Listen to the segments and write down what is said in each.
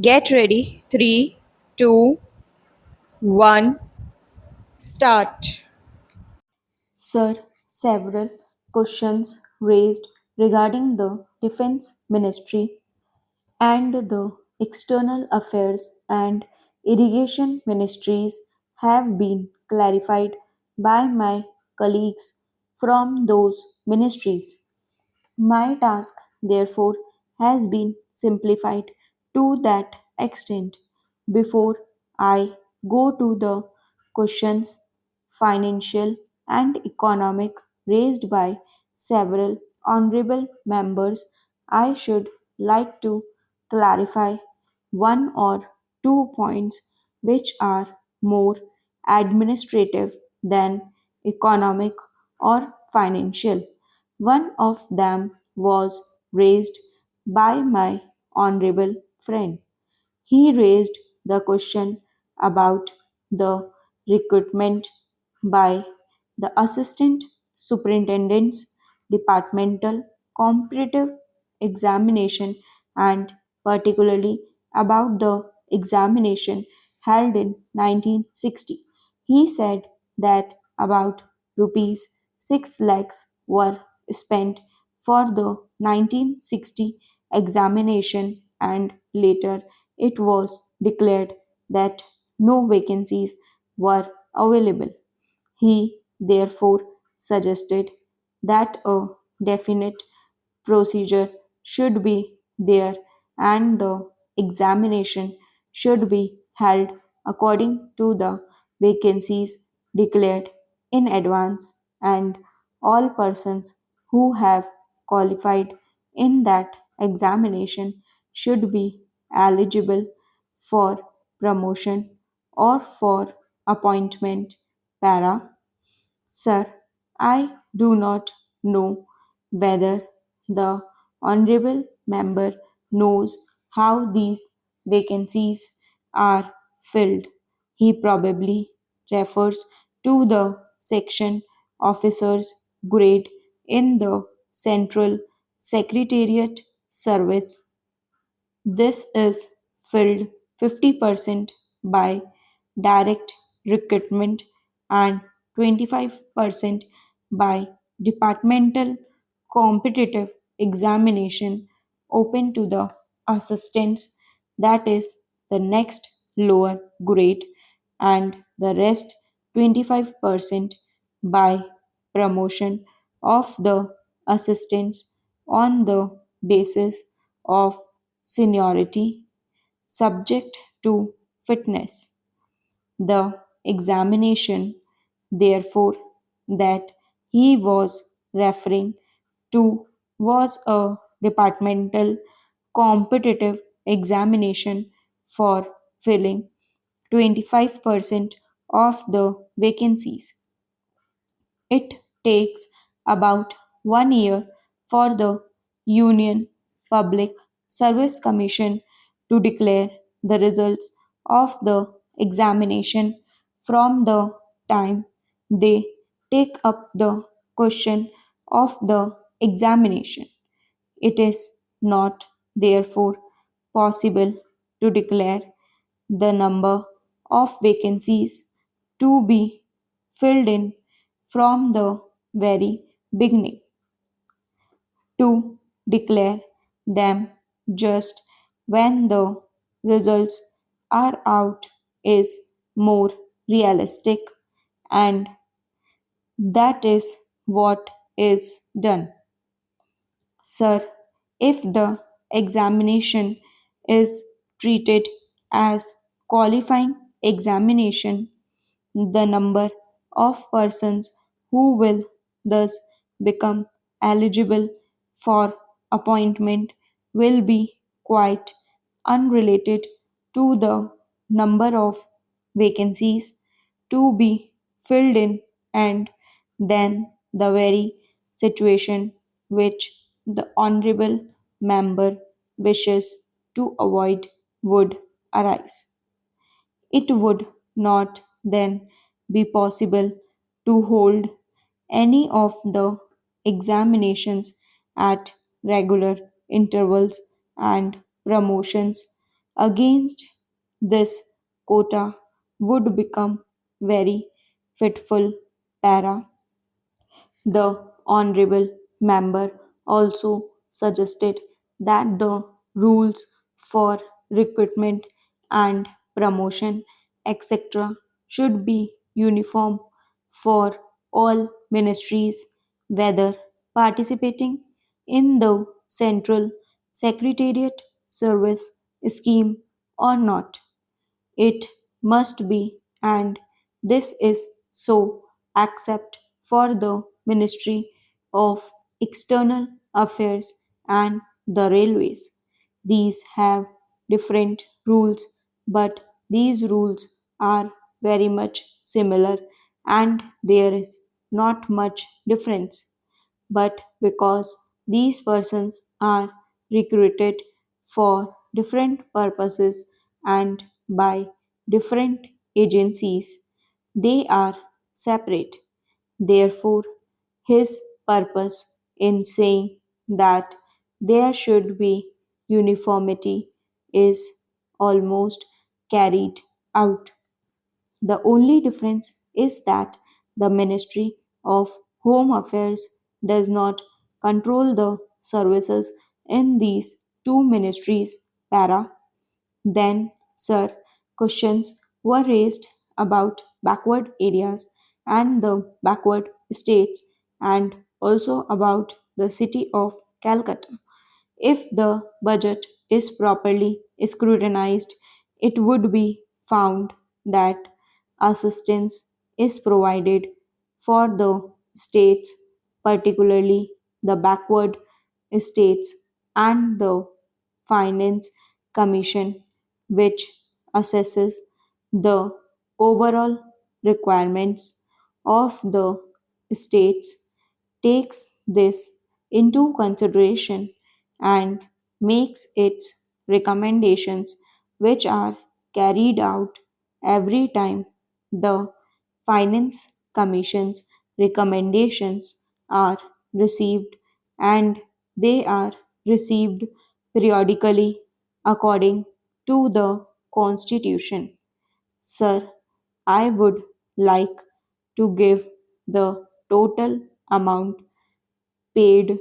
Get ready. 3, 2, 1, start. Sir, several questions raised regarding the Defense Ministry and the External Affairs and Irrigation Ministries have been clarified by my colleagues from those ministries. My task, therefore, has been simplified to that extent. Before I go to the questions, financial and economic, raised by several honorable members, I should like to clarify one or two points which are more administrative than economic or financial. One of them was raised by my honorable friend. He raised the question about the recruitment by the assistant superintendent's departmental comparative examination and particularly about the examination held in 1960. He said that about rupees 6 lakhs were spent for the 1960 examination and later it was declared that no vacancies were available. He therefore suggested that a definite procedure should be there and the examination should be held according to the vacancies declared in advance and all persons who have qualified in that examination should be eligible for promotion or for appointment. Para. Sir, I do not know whether the Honorable Member knows how these vacancies are filled. He probably refers to the section officers grade in the Central Secretariat Service. This is filled 50% by direct recruitment and 25% by departmental competitive examination open to the assistants, that is the next lower grade, and the rest 25% by promotion of the assistants on the basis of seniority subject to fitness. The examination, therefore, that he was referring to was a departmental competitive examination for filling 25% of the vacancies. It takes about 1 year for the Union Public Service Commission to declare the results of the examination from the time they take up the question of the examination. It is not, therefore, possible to declare the number of vacancies to be filled in from the very beginning. To declare them just when the results are out is more realistic, and that is what is done. Sir, if the examination is treated as qualifying examination, the number of persons who will thus become eligible for appointment will be quite unrelated to the number of vacancies to be filled in, and then the very situation which the honorable member wishes to avoid would arise. It would not then be possible to hold any of the examinations at regular intervals and promotions against this quota would become very fitful para. The Honorable Member also suggested that the rules for recruitment and promotion, etc., should be uniform for all ministries, whether participating in the Central Secretariat Service scheme or not. It must be, and this is so, except for the Ministry of External Affairs and the Railways. These have different rules, but these rules are very much similar, and there is not much difference, but because these persons are recruited for different purposes and by different agencies, they are separate. Therefore, his purpose in saying that there should be uniformity is almost carried out. The only difference is that the Ministry of Home Affairs does not control the services in these two ministries. Para. Then, sir, questions were raised about backward areas and the backward states and also about the city of Calcutta. If the budget is properly scrutinized, it would be found that assistance is provided for the states, particularly the backward states, and the Finance Commission, which assesses the overall requirements of the states, takes this into consideration and makes its recommendations, which are carried out every time the Finance Commission's recommendations are received, and they are received periodically according to the Constitution. Sir, I would like to give the total amount paid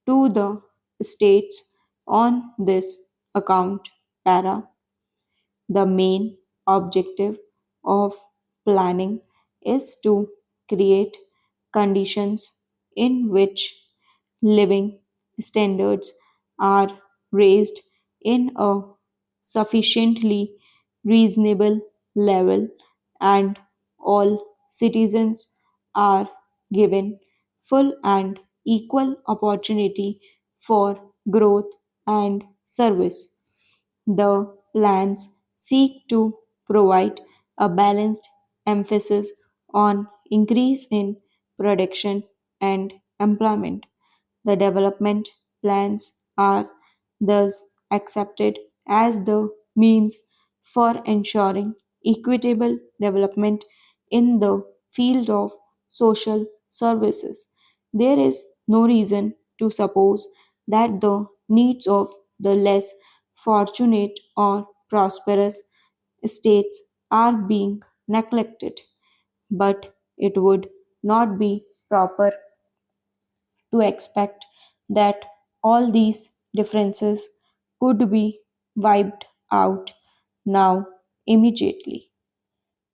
to the states on this account. Para. The main objective of planning is to create conditions in which living standards are raised in a sufficiently reasonable level and all citizens are given full and equal opportunity for growth and service. The plans seek to provide a balanced emphasis on increase in production and employment. The development plans are thus accepted as the means for ensuring equitable development in the field of social services. There is no reason to suppose that the needs of the less fortunate or prosperous states are being neglected, but it would not be proper to expect that all these differences could be wiped out now immediately.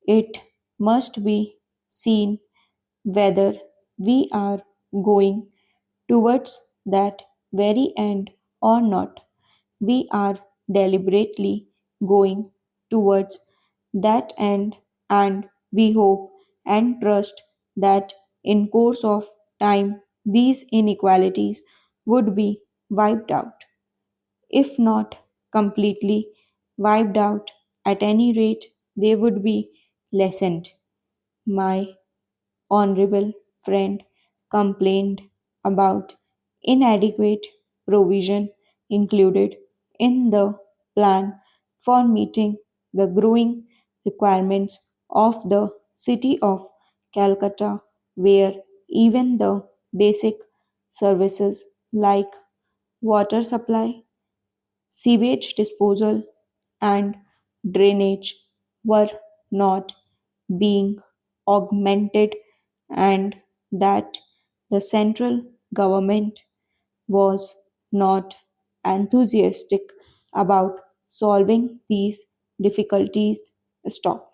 It must be seen whether we are going towards that very end or not. We are deliberately going towards that end, and we hope and trust that in course of time these inequalities would be wiped out, if not completely wiped out. At any rate they would be lessened. My honorable friend complained about inadequate provision included in the plan for meeting the growing requirements of the city of Calcutta, where even the basic services like water supply, sewage disposal, and drainage were not being augmented, and that the central government was not enthusiastic about solving these difficulties. Stop.